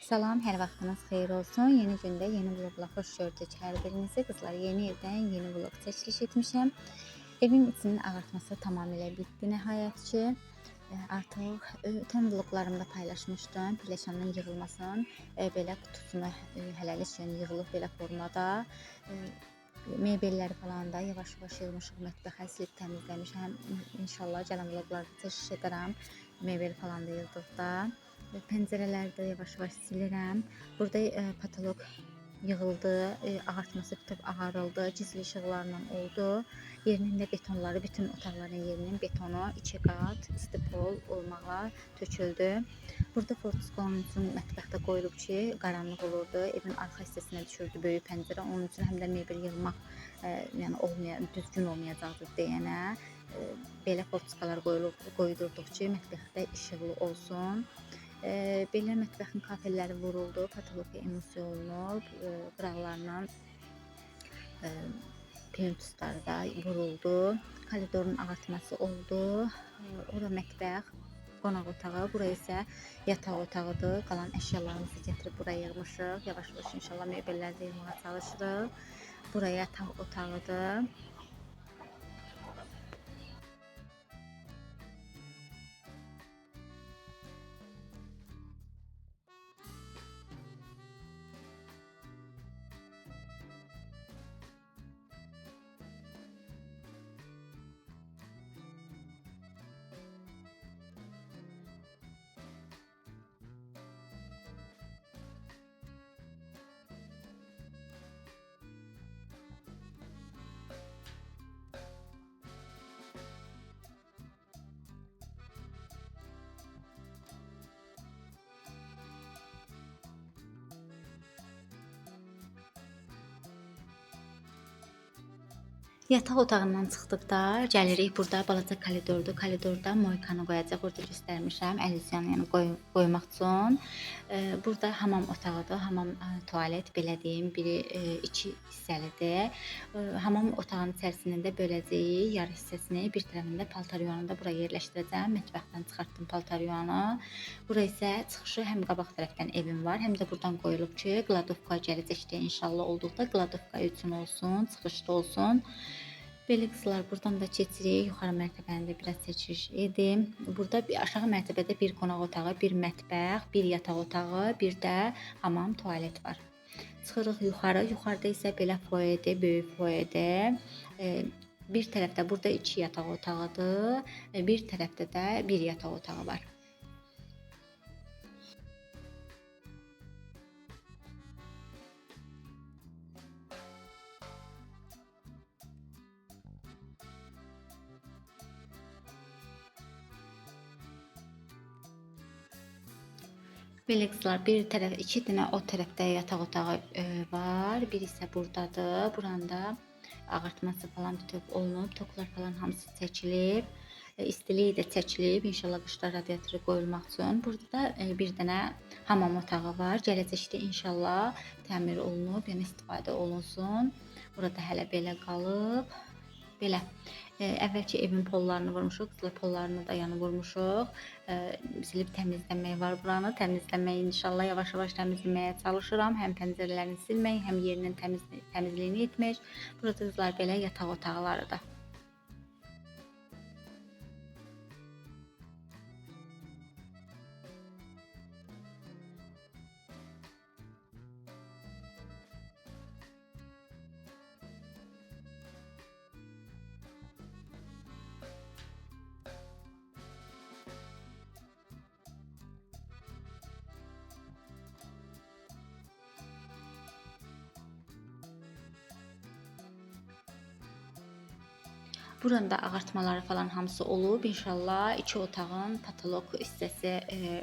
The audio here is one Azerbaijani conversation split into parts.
Salam, hər vaxtınız xeyir olsun. Yeni gündə yeni vloqla xoş gördük hər birinizi. Qızlar, yeni evdən yeni vloq çəkiliş etmişəm. Evin içinin ağartması tamamilə bitdi nəhayət ki. Artıq ötən vloqlarımda paylaşmışdım. Pilləkənin yığılmasının belə qutusunu hələlik yığılıb belə formada. Mebelləri falan da yavaş-yavaş yığmışıq. Mətbəxə silib təmizləmişəm. İnşallah gələn vloqlarda çəkiş edərəm. Mebel falan da yığdıqda. Pəncərələri də yavaş-yavaş silirəm. Burada patolog yığıldı, ağartması bütöv ağarıldı, gizli işıqlarla oldu. Yerinin də betonları, bütün otaqların yerinin betonu 2 qat istipol olmağa töküldü. Burada fortiskonun üçün mətbəxdə qoyulub ki, qaranlıq olurdu. Evin arxa hissəsinə düşürdü böyük pəncərə. Onun üçün həm də mebel yığmaq yəni düzgün olmayacaqdı deyənə belə fortiskalar qoydurduq ki, mətbəxdə işıqlı olsun. Belə mətbəxin kafelləri vuruldu, patologiya emulsiya olunub, qıraqlarından plintusları da vuruldu, koridorun ağartması oldu. Ora mətbəx, qonaq otağı, bura isə yataq otağıdır. Qalan əşyalarımızı gətirib buraya yığmışıq. Yavaş-yavaş inşallah mebelləri də yığmağa çalışırıq. Buraya yataq otağıdır. Yataq otağından çıxdıqda gəlirik burada balaca koridordur. Koridorda moykanı qoyacaq. Orada göstərmişəm əlüzyanı yəni qoymaq üçün. Burada hamam otağıdır. Hamam tualet belə deyim, biri 2 hissəlidir. Hamam otağının içərisində böləcəyik yarı hissəsini. Bir tərəfində paltaryuanı da bura yerləşdirəcəm. Mətbəxdən çıxartdım paltaryuanı. Bura isə çıxışı həm qabaq tərəfdən evim var, həm də buradan qoyulub ki, qladovka gələcəkdə inşallah olduqda qladovka üçün olsun, çıxışda olsun. Belə qızlar, buradan da keçirik. Yuxarı mərtəbəni də biraz çəkiliş edim. Burada aşağı mərtəbədə bir qonaq otağı, bir mətbəx, bir yataq otağı, bir də hamam, tualet var. Çıxırıq yuxarı. Yuxarıda isə belə foyedir, böyük foyedir. Bir tərəfdə burada 2 yataq otağıdır. Bir tərəfdə də bir yataq otağı var. Belə qızlar, bir tərəf 2 dənə o tərəfdə yataq otağı var. Bir isə buradadır. Buranda ağartması falan bütöv olunub, toklar falan hamısı çəkilib. İstiliyi də çəkilib. İnşallah qışda radiatoru qoyulmaq üçün. Burada da bir dənə hamam otağı var. Gələcəkdə inşallah təmir olunub, yəni istifadə olunsun. Burada hələ belə qalıb. Belə əvvəlki evin pollarını vurmuşuq, qızlar pollarını da yanı vurmuşuq. Silib təmizləmək var buranı. Təmizləməyi inşallah yavaş-yavaş təmizləməyə çalışıram. Həm pəncərələrini silmək, həm yerinin təmizliyini etmək. Burada qızlar belə yataq otaqlarıdır. Buranda ağartmaları falan hamısı olub. İnşallah 2 otağın patolog hissəsi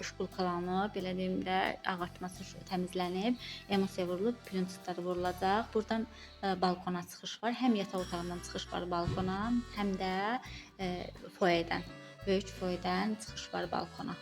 şpulkalanıb, belə deyim də ağartması təmizlənib, emulsiya vurulub, plintusları vurulacaq. Buradan balkona çıxış var. Həm yataq otağından çıxış var balkona, həm də foyedən, böyük foyedən çıxış var balkona.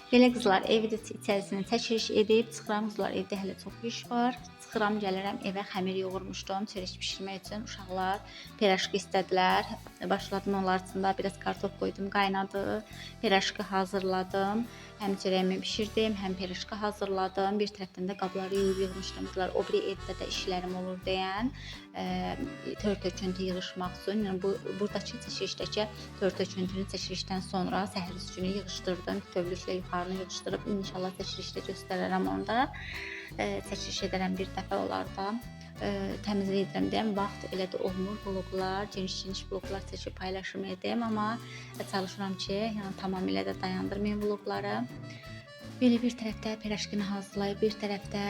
Belə qızlar, evi də içərisini çəkiliş edib çıxıram. Qızlar, evdə hələ çox iş var. Çıxıram, gəlirəm evə, xəmir yoğurmuşdum çörək bişirmək üçün. Uşaqlar pirajki istədilər. Başladım onlar üçün də biraz kartof qoydum, qaynadı. Pirajki hazırladım. Həm çörəyimi bişirdim, həm pirajki hazırladım. Bir tərəfdən də qabları yuyub yığmışdım. Qızlar, o biri evdə də işlərim olur deyən tör-töküntü yığışmaq üçün. Yəni buradakı çəkilişdəki tör-töküntünü çəkilişdən sonra səhər üstünü yığışdırdım. Bütövlüklə yuxarını yığışdırıb inşallah çəkilişdə göstərərəm onda. Çəkiliş edərəm bir dəfə onlarda. Təmizlik edirəm deyəm, vaxt elə də olmur. Vloqlar, geniş vloqlar çəkib paylaşım edim, amma çalışıram ki, yəni tamamilə də dayandırmayım vloqları. Belə bir tərəfdə pirajkini hazırlayıb, bir tərəfdə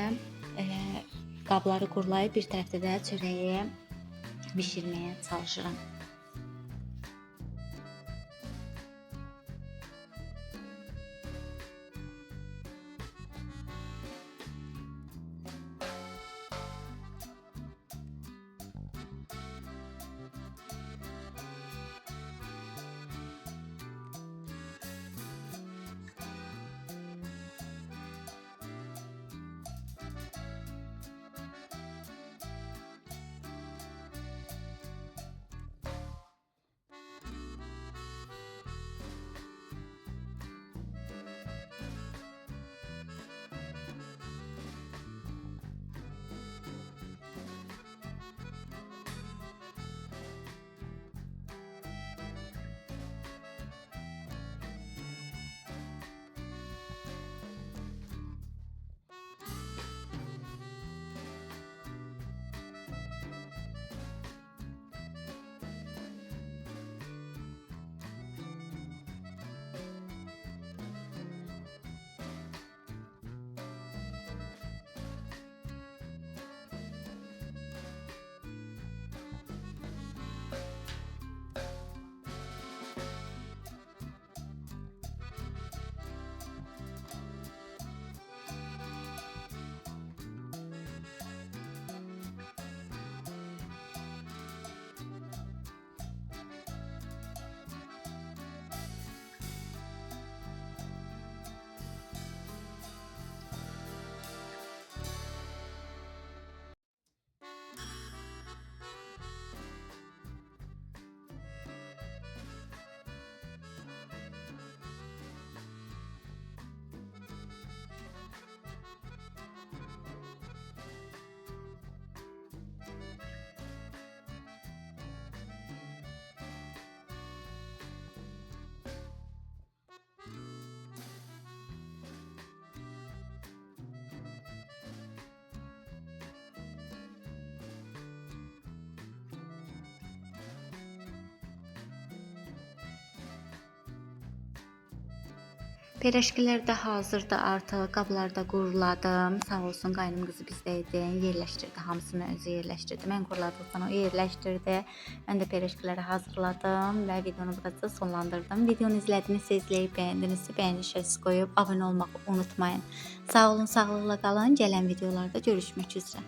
qabları qurulayıb, bir tərəfdə də çörəyi bişirməyə çalışıram. Pirajkilər də hazırdır artıq. Qablarda quruladım. Sağ olsun qaynım qızı bizdə idi. Yerləşdirdi, hamısını özü yerləşdirdi. Mən quruladıqdan o yerləşdirdi. Mən də pirajkiləri hazırladım və videonu burada sonlandırdım. Videonu izlədinizsə, izləyib bəyəndinizsə, bəyənişinizi qoyub abunə olmağı unutmayın. Sağ olun, sağlıqla qalın. Gələn videolarda görüşmək üzrə.